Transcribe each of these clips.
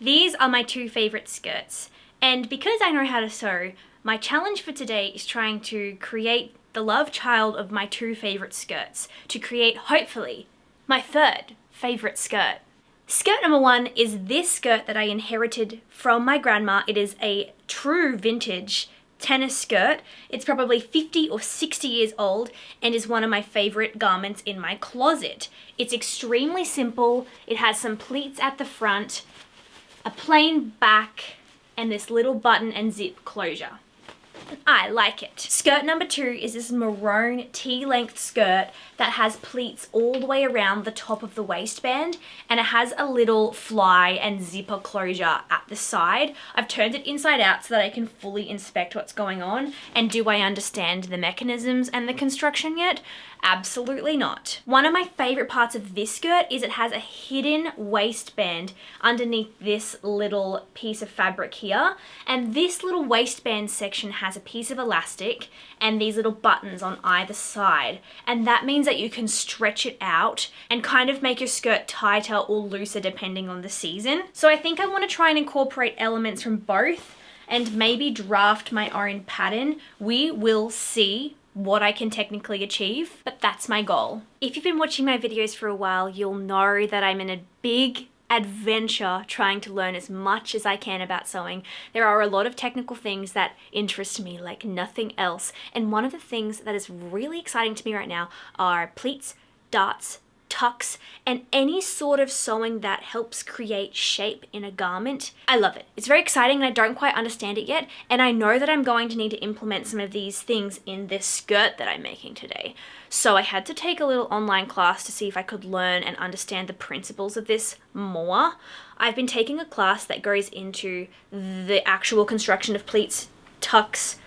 These are my two favorite skirts, and because I know how to sew, my challenge for today is trying to create the love child of my two favorite skirts to create, hopefully, my third favorite skirt. Skirt number one is this skirt that I inherited from my grandma. It is a true vintage tennis skirt. It's probably 50 or 60 years old and is one of my favorite garments in my closet. It's extremely simple. It has some pleats at the front, a plain back, and this little button and zip closure. I like it. Skirt number two is this maroon T-length skirt that has pleats all the way around the top of the waistband, and it has a little fly and zipper closure at the side. I've turned it inside out so that I can fully inspect what's going on. And do I understand the mechanisms and the construction yet? Absolutely not. One of my favorite parts of this skirt is it has a hidden waistband underneath this little piece of fabric here. And this little waistband section has a piece of elastic and these little buttons on either side. And that means that you can stretch it out and kind of make your skirt tighter or looser depending on the season. So I think I want to try and incorporate elements from both and maybe draft my own pattern. We will see what I can technically achieve, but that's my goal. If you've been watching my videos for a while, you'll know that I'm in a big adventure trying to learn as much as I can about sewing. There are a lot of technical things that interest me like nothing else, and one of the things that is really exciting to me right now are pleats, darts, tucks, and any sort of sewing that helps create shape in a garment. I love it. It's very exciting and I don't quite understand it yet, and I know that I'm going to need to implement some of these things in this skirt that I'm making today. So I had to take a little online class to see if I could learn and understand the principles of this more. I've been taking a class that goes into the actual construction of pleats, tucks,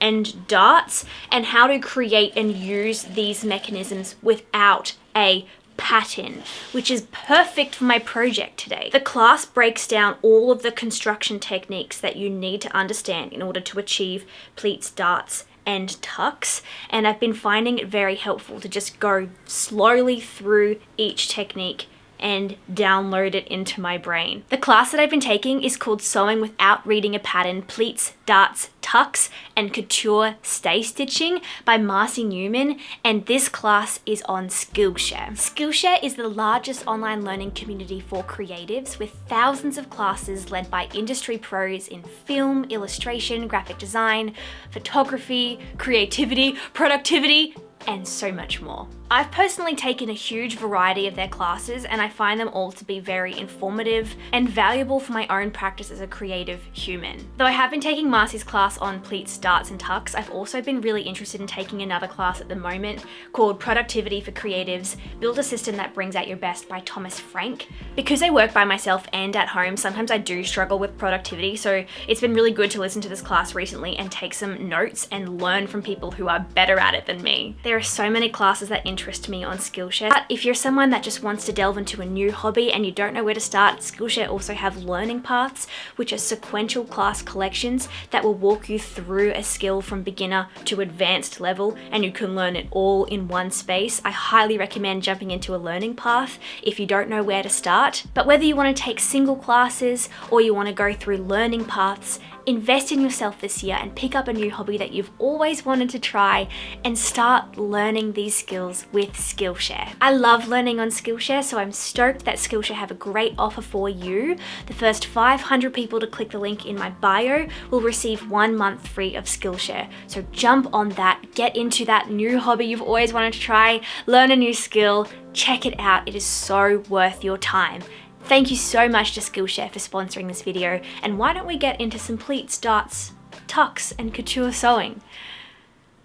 and darts, and how to create and use these mechanisms without a pattern, which is perfect for my project today. The class breaks down all of the construction techniques that you need to understand in order to achieve pleats, darts, and tucks, and I've been finding it very helpful to just go slowly through each technique and download it into my brain. The class that I've been taking is called Sewing Without Reading a Pattern, Pleats, Darts, Tucks, and Couture Stay Stitching by Marcy Newman, and this class is on Skillshare. Skillshare is the largest online learning community for creatives with thousands of classes led by industry pros in film, illustration, graphic design, photography, creativity, productivity, and so much more. I've personally taken a huge variety of their classes and I find them all to be very informative and valuable for my own practice as a creative human. Though I have been taking Marcy's class on pleats, darts, and tucks, I've also been really interested in taking another class at the moment called Productivity for Creatives, Build a System That Brings Out Your Best by Thomas Frank. Because I work by myself and at home, sometimes I do struggle with productivity, so it's been really good to listen to this class recently and take some notes and learn from people who are better at it than me. There are so many classes that interest me on Skillshare. But if you're someone that just wants to delve into a new hobby and you don't know where to start, Skillshare also have learning paths, which are sequential class collections that will walk you through a skill from beginner to advanced level, and you can learn it all in one space. I highly recommend jumping into a learning path if you don't know where to start. But whether you want to take single classes or you want to go through learning paths, invest in yourself this year and pick up a new hobby that you've always wanted to try and start learning these skills with Skillshare. I love learning on Skillshare, so I'm stoked that Skillshare have a great offer for you. The first 500 people to click the link in my bio will receive 1 month free of Skillshare. So jump on that, get into that new hobby you've always wanted to try, learn a new skill, check it out. It is so worth your time. Thank you so much to Skillshare for sponsoring this video, and why don't we get into some pleats, darts, tucks, and couture sewing?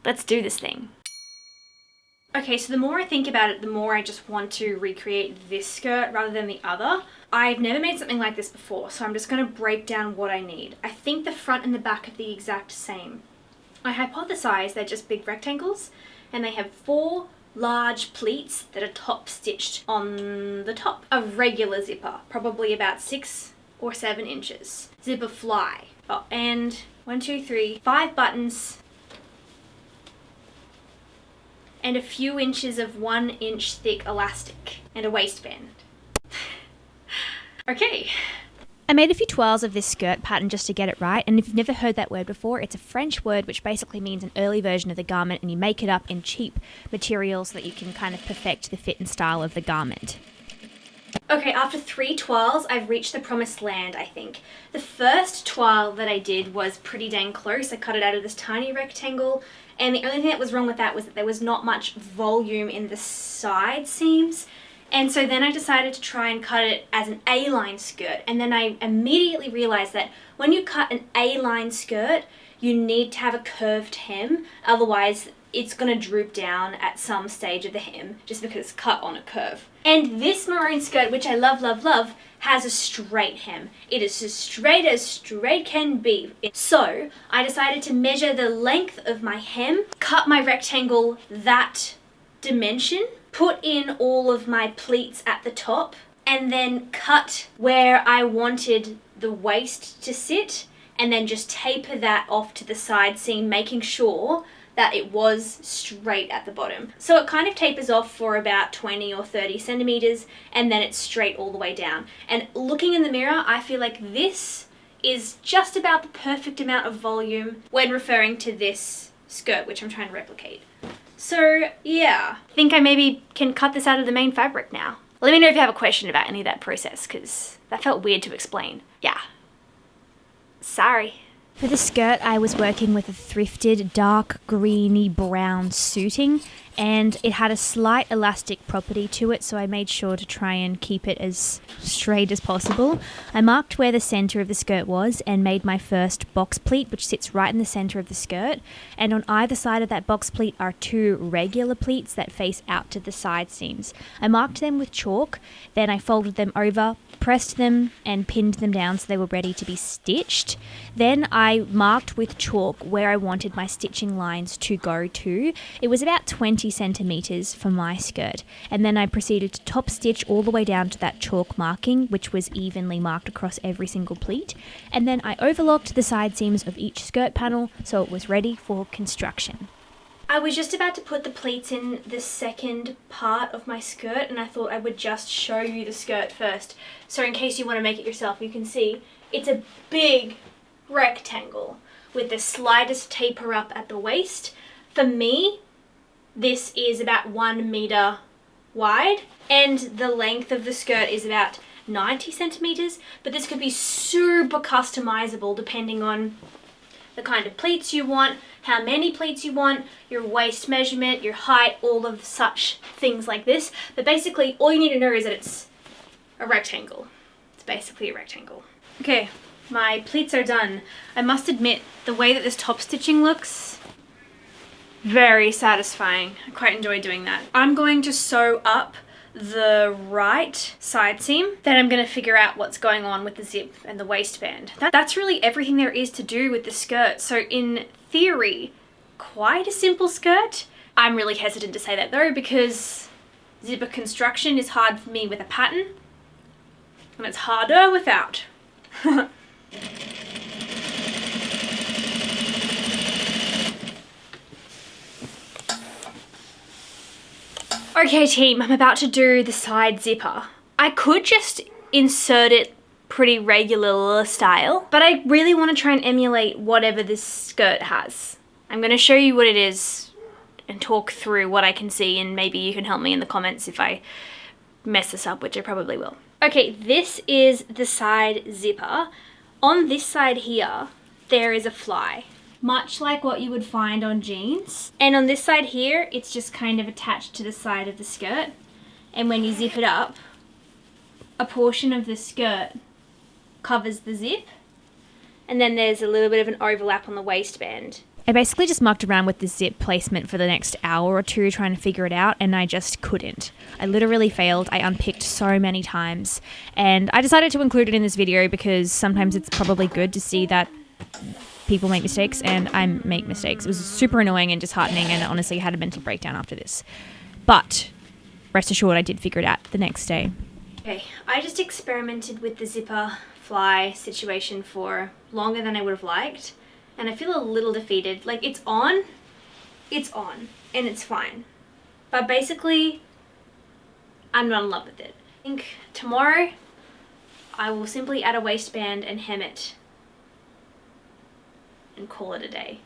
Let's do this thing. Okay, so the more I think about it, the more I just want to recreate this skirt rather than the other. I've never made something like this before, so I'm just going to break down what I need. I think the front and the back are the exact same. I hypothesize they're just big rectangles, and they have 4 large pleats that are top stitched on the top. A regular zipper, probably about 6 or 7 inches. Zipper fly. Oh, and 1, 2, 3, 5 buttons, and a few inches of 1 inch thick elastic, and a waistband. Okay, I made a few toiles of this skirt pattern just to get it right, and if you've never heard that word before, it's a French word which basically means an early version of the garment, and you make it up in cheap materials so that you can kind of perfect the fit and style of the garment. Okay, after 3 toiles, I've reached the promised land, I think. The first toile that I did was pretty dang close. I cut it out of this tiny rectangle, and the only thing that was wrong with that was that there was not much volume in the side seams. And so then I decided to try and cut it as an A-line skirt, and then I immediately realized that when you cut an A-line skirt, you need to have a curved hem, otherwise it's going to droop down at some stage of the hem just because it's cut on a curve. And this maroon skirt, which I love, love, love, has a straight hem. It is as straight can be. So I decided to measure the length of my hem, cut my rectangle that dimension, put in all of my pleats at the top, and then cut where I wanted the waist to sit, and then just taper that off to the side seam, making sure that it was straight at the bottom. So it kind of tapers off for about 20 or 30 centimeters, and then it's straight all the way down. And looking in the mirror, I feel like this is just about the perfect amount of volume when referring to this skirt, which I'm trying to replicate. So yeah, I think I maybe can cut this out of the main fabric now. Let me know if you have a question about any of that process, because that felt weird to explain. Yeah. Sorry. For the skirt, I was working with a thrifted dark greeny brown suiting, and it had a slight elastic property to it, so I made sure to try and keep it as straight as possible. I marked where the center of the skirt was and made my first box pleat, which sits right in the center of the skirt, and on either side of that box pleat are 2 regular pleats that face out to the side seams. I marked them with chalk, then I folded them over, pressed them and pinned them down so they were ready to be stitched. Then I marked with chalk where I wanted my stitching lines to go to. It was about 20 centimeters for my skirt, and then I proceeded to top stitch all the way down to that chalk marking, which was evenly marked across every single pleat, and then I overlocked the side seams of each skirt panel so it was ready for construction. I was just about to put the pleats in the second part of my skirt, and I thought I would just show you the skirt first. So in case you want to make it yourself, you can see it's a big rectangle with the slightest taper up at the waist. For me, this is about 1 meter wide, and the length of the skirt is about 90 centimeters, but this could be super customizable depending on the kind of pleats you want, how many pleats you want, your waist measurement, your height, all of such things like this. But basically, all you need to know is that it's a rectangle. It's basically a rectangle. Okay, my pleats are done. I must admit, the way that this top stitching looks, very satisfying. I quite enjoy doing that. I'm going to sew up the right side seam, then I'm going to figure out what's going on with the zip and the waistband. That's really everything there is to do with the skirt. So in theory, quite a simple skirt. I'm really hesitant to say that though, because zipper construction is hard for me with a pattern, and it's harder without. Okay team, I'm about to do the side zipper. I could just insert it pretty regular style, but I really want to try and emulate whatever this skirt has. I'm going to show you what it is and talk through what I can see, and maybe you can help me in the comments if I mess this up, which I probably will. Okay, this is the side zipper. On this side here, there is a fly, much like what you would find on jeans. And on this side here, it's just kind of attached to the side of the skirt. And when you zip it up, a portion of the skirt covers the zip. And then there's a little bit of an overlap on the waistband. I basically just mucked around with the zip placement for the next hour or two trying to figure it out, and I just couldn't. I literally failed. I unpicked so many times. And I decided to include it in this video because sometimes it's probably good to see that people make mistakes, and I make mistakes. It was super annoying and disheartening, and honestly I had a mental breakdown after this. But rest assured, I did figure it out the next day. Okay, I just experimented with the zipper fly situation for longer than I would have liked, and I feel a little defeated. Like, it's on, and it's fine. But basically, I'm not in love with it. I think tomorrow I will simply add a waistband and hem it and call it a day.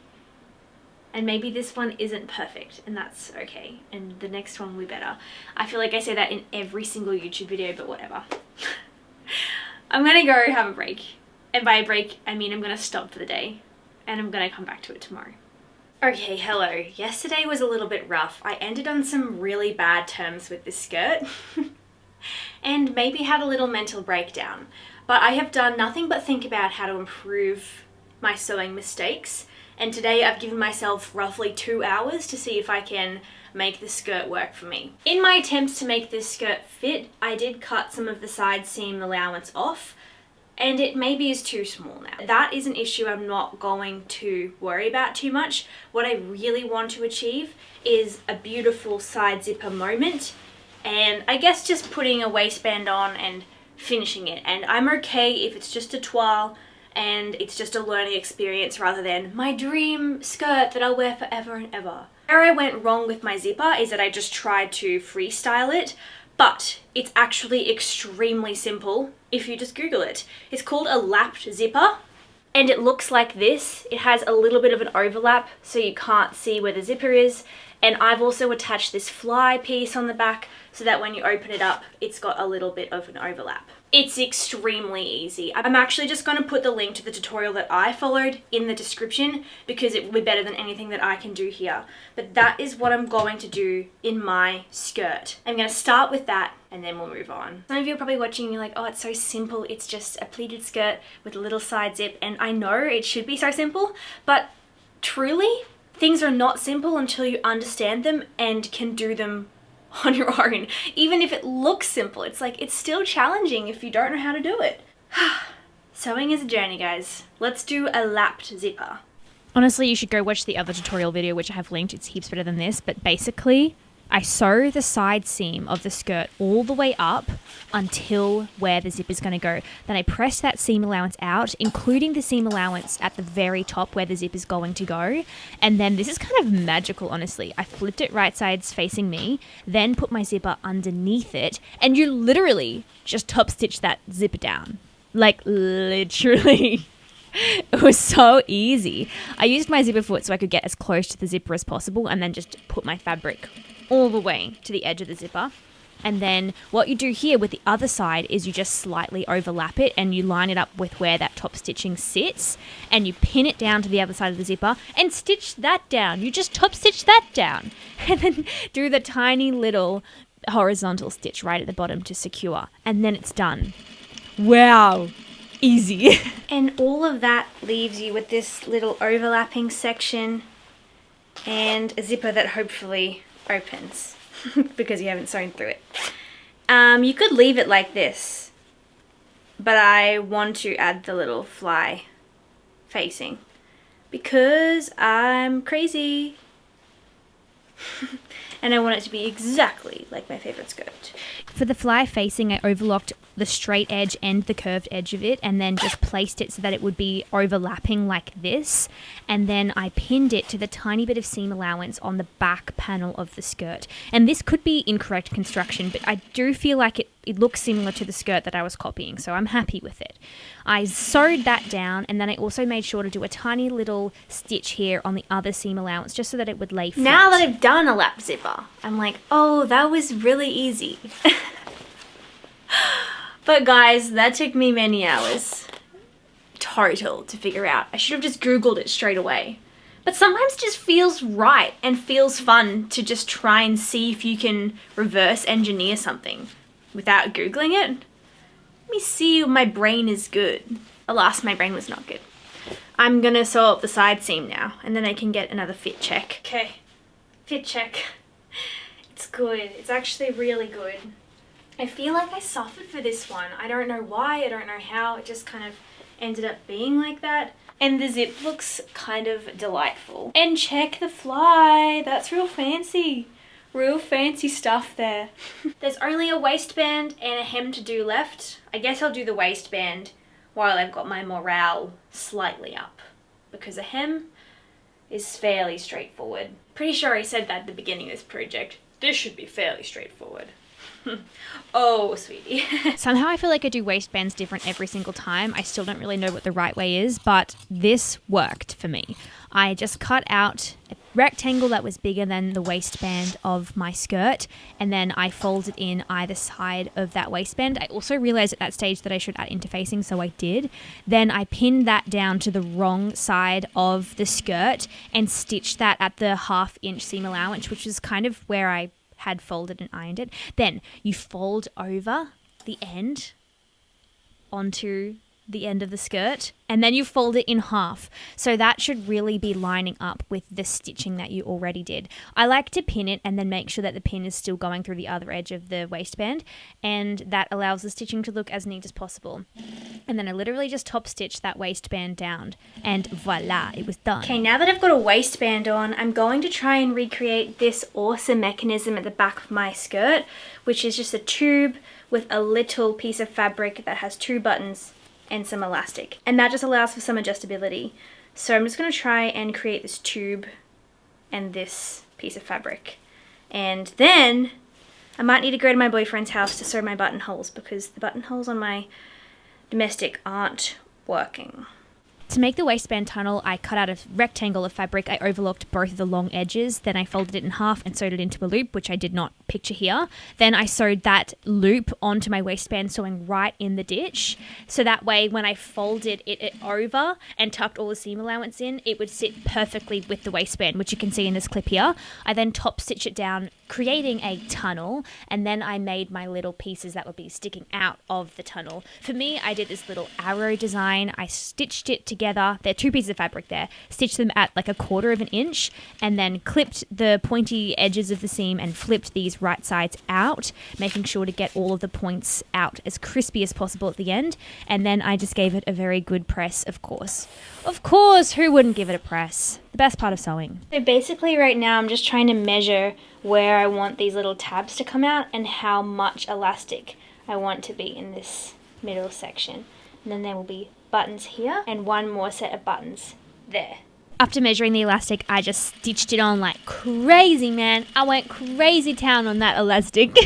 And maybe this one isn't perfect, and that's okay. And the next one will be better. I feel like I say that in every single YouTube video, but whatever. I'm gonna go have a break. And by a break, I mean I'm gonna stop for the day. And I'm gonna come back to it tomorrow. Okay, hello. Yesterday was a little bit rough. I ended on some really bad terms with this skirt. And maybe had a little mental breakdown. But I have done nothing but think about how to improve my sewing mistakes. And today I've given myself roughly 2 hours to see if I can make the skirt work for me. In my attempts to make this skirt fit, I did cut some of the side seam allowance off, and it maybe is too small now. That is an issue I'm not going to worry about too much. What I really want to achieve is a beautiful side zipper moment, and I guess just putting a waistband on and finishing it. And I'm okay if it's just a toile and it's just a learning experience rather than my dream skirt that I'll wear forever and ever. Where I went wrong with my zipper is that I just tried to freestyle it, but it's actually extremely simple if you just Google it. It's called a lapped zipper, and it looks like this. It has a little bit of an overlap so you can't see where the zipper is, and I've also attached this fly piece on the back so that when you open it up, it's got a little bit of an overlap. It's extremely easy. I'm actually just going to put the link to the tutorial that I followed in the description because it will be better than anything that I can do here. But that is what I'm going to do in my skirt. I'm going to start with that and then we'll move on. Some of you are probably watching and you're like, oh, it's so simple. It's just a pleated skirt with a little side zip. And I know it should be so simple, but truly, things are not simple until you understand them and can do them on your own. Even if it looks simple, it's like, it's still challenging if you don't know how to do it. Sewing is a journey, guys. Let's do a lapped zipper. Honestly, you should go watch the other tutorial video, which I have linked. It's heaps better than this, but basically I sew the side seam of the skirt all the way up until where the zip is going to go. Then I press that seam allowance out, including the seam allowance at the very top where the zip is going to go. And then this is kind of magical, honestly. I flipped it right sides facing me, then put my zipper underneath it, and you literally just top stitch that zipper down. Like, literally. It was so easy. I used my zipper foot so I could get as close to the zipper as possible and then just put my fabric all the way to the edge of the zipper. And then what you do here with the other side is you just slightly overlap it and you line it up with where that top stitching sits and you pin it down to the other side of the zipper and stitch that down. You just top stitch that down and then do the tiny little horizontal stitch right at the bottom to secure, and then it's done. Wow. Easy. And all of that leaves you with this little overlapping section and a zipper that hopefully opens because you haven't sewn through it. You could leave it like this, but I want to add the little fly facing because I'm crazy and I want it to be exactly like my favorite skirt. For the fly facing, I overlocked the straight edge and the curved edge of it and then just placed it so that it would be overlapping like this, and then I pinned it to the tiny bit of seam allowance on the back panel of the skirt. And this could be incorrect construction, but I do feel like it looks similar to the skirt that I was copying, so I'm happy with it. I sewed that down, and then I also made sure to do a tiny little stitch here on the other seam allowance just so that it would lay flat. Now that I've done a lap zipper, I'm like, oh, that was really easy. But guys, that took me many hours total to figure out. I should have just Googled it straight away. But sometimes it just feels right and feels fun to just try and see if you can reverse engineer something without Googling it. Let me see if my brain is good. Alas, my brain was not good. I'm gonna sew up the side seam now and then I can get another fit check. Okay, fit check. It's good. It's actually really good. I feel like I suffered for this one. I don't know why, I don't know how, it just kind of ended up being like that. And the zip looks kind of delightful. And check the fly, that's real fancy. Real fancy stuff there. There's only a waistband and a hem to do left. I guess I'll do the waistband while I've got my morale slightly up, because a hem is fairly straightforward. Pretty sure I said that at the beginning of this project. This should be fairly straightforward. Oh, sweetie. Somehow I feel like I do waistbands different every single time. I still don't really know what the right way is, but this worked for me. I just cut out a rectangle that was bigger than the waistband of my skirt, and then I folded in either side of that waistband. I also realized at that stage that I should add interfacing, so I did. Then I pinned that down to the wrong side of the skirt and stitched that at the 1/2 inch seam allowance, which is kind of where I had folded and ironed it. Then you fold over the end onto the end of the skirt, and then you fold it in half. So that should really be lining up with the stitching that you already did. I like to pin it and then make sure that the pin is still going through the other edge of the waistband, and that allows the stitching to look as neat as possible. And then I literally just top stitched that waistband down, and voila, it was done. Okay, now that I've got a waistband on, I'm going to try and recreate this awesome mechanism at the back of my skirt, which is just a tube with a little piece of fabric that has 2 buttons and some elastic, and that just allows for some adjustability. So I'm just going to try and create this tube and this piece of fabric, and then I might need to go to my boyfriend's house to sew my buttonholes, because the buttonholes on my domestic aren't working. To make the waistband tunnel, I cut out a rectangle of fabric. I overlocked both of the long edges. Then I folded it in half and sewed it into a loop, which I did not picture here. Then I sewed that loop onto my waistband, sewing right in the ditch. So that way, when I folded it over and tucked all the seam allowance in, it would sit perfectly with the waistband, which you can see in this clip here. I then top stitch it down, creating a tunnel, and then I made my little pieces that would be sticking out of the tunnel. For me, I did this little arrow design. I stitched it together. There are 2 pieces of fabric there. Stitched them at like 1/4 of an inch, and then clipped the pointy edges of the seam and flipped these right sides out, making sure to get all of the points out as crispy as possible at the end. And then I just gave it a very good press, of course. Of course, who wouldn't give it a press? The best part of sewing. So basically right now I'm just trying to measure where I want these little tabs to come out and how much elastic I want to be in this middle section. And then there will be buttons here and 1 more set of buttons there. After measuring the elastic, I just stitched it on like crazy, man. I went crazy town on that elastic.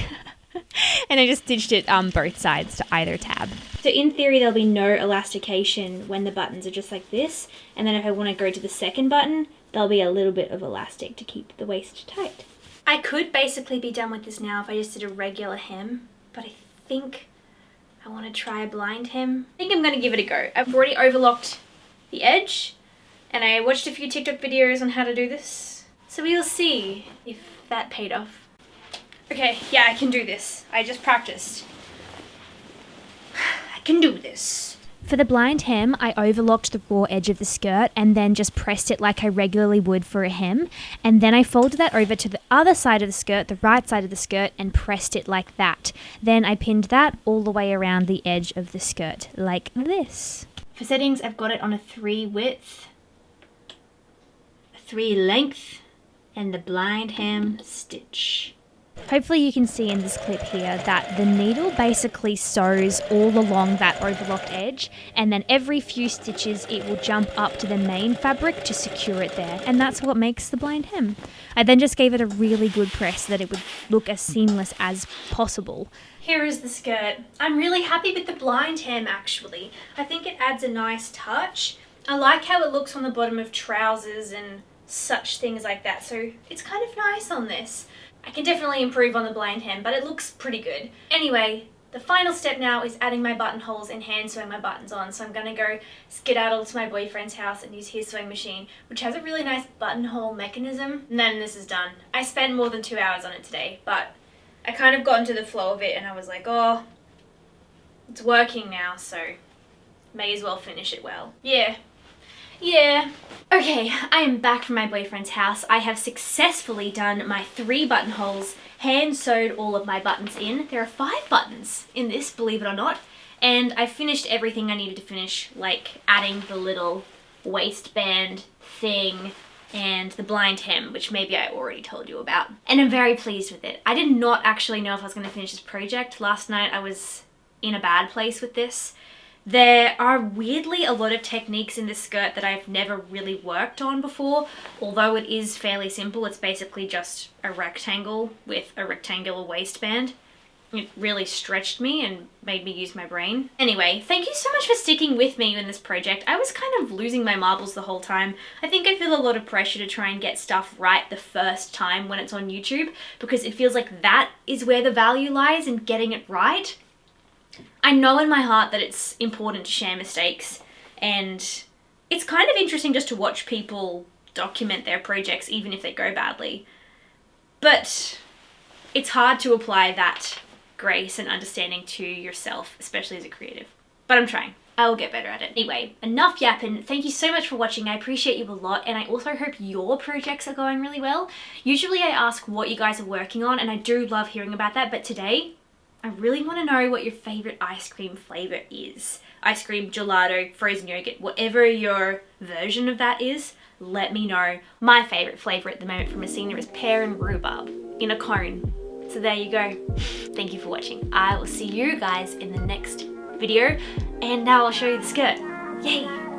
And I just stitched it both sides to either tab. So in theory there'll be no elastication when the buttons are just like this, and then if I want to go to the second button, there'll be a little bit of elastic to keep the waist tight. I could basically be done with this now if I just did a regular hem, but I think I want to try a blind hem. I think I'm going to give it a go. I've already overlocked the edge, and I watched a few TikTok videos on how to do this, so we'll see if that paid off. Okay, yeah, I can do this. I just practiced. I can do this. For the blind hem, I overlocked the raw edge of the skirt and then just pressed it like I regularly would for a hem. And then I folded that over to the other side of the skirt, the right side of the skirt, and pressed it like that. Then I pinned that all the way around the edge of the skirt, like this. For settings, I've got it on a 3 width, a 3 length, and the blind hem stitch. Hopefully you can see in this clip here that the needle basically sews all along that overlocked edge, and then every few stitches it will jump up to the main fabric to secure it there, and that's what makes the blind hem. I then just gave it a really good press so that it would look as seamless as possible. Here is the skirt. I'm really happy with the blind hem actually. I think it adds a nice touch. I like how it looks on the bottom of trousers and such things like that, so it's kind of nice on this. I can definitely improve on the blind hem, but it looks pretty good. Anyway, the final step now is adding my buttonholes and hand sewing my buttons on. So I'm gonna go skedaddle to my boyfriend's house and use his sewing machine, which has a really nice buttonhole mechanism. And then this is done. I spent more than 2 hours on it today, but I kind of got into the flow of it and I was like, oh, it's working now, so may as well finish it well. Yeah. Okay, I am back from my boyfriend's house. I have successfully done my 3 buttonholes, hand sewed all of my buttons in. There are 5 buttons in this, believe it or not. And I finished everything I needed to finish, like adding the little waistband thing and the blind hem, which maybe I already told you about. And I'm very pleased with it. I did not actually know if I was going to finish this project. Last night I was in a bad place with this. There are weirdly a lot of techniques in this skirt that I've never really worked on before, although it is fairly simple. It's basically just a rectangle with a rectangular waistband. It really stretched me and made me use my brain. Anyway, thank you so much for sticking with me in this project. I was kind of losing my marbles the whole time. I think I feel a lot of pressure to try and get stuff right the first time when it's on YouTube, because it feels like that is where the value lies in getting it right. I know in my heart that it's important to share mistakes, and it's kind of interesting just to watch people document their projects even if they go badly. But it's hard to apply that grace and understanding to yourself, especially as a creative. But I'm trying. I will get better at it. Anyway, enough yapping. Thank you so much for watching. I appreciate you a lot, and I also hope your projects are going really well. Usually I ask what you guys are working on, and I do love hearing about that, but today I really want to know what your favorite ice cream flavor is. Ice cream, gelato, frozen yogurt, whatever your version of that is, let me know. My favorite flavor at the moment from Messina is pear and rhubarb in a cone. So there you go. Thank you for watching. I will see you guys in the next video, and now I'll show you the skirt. Yay!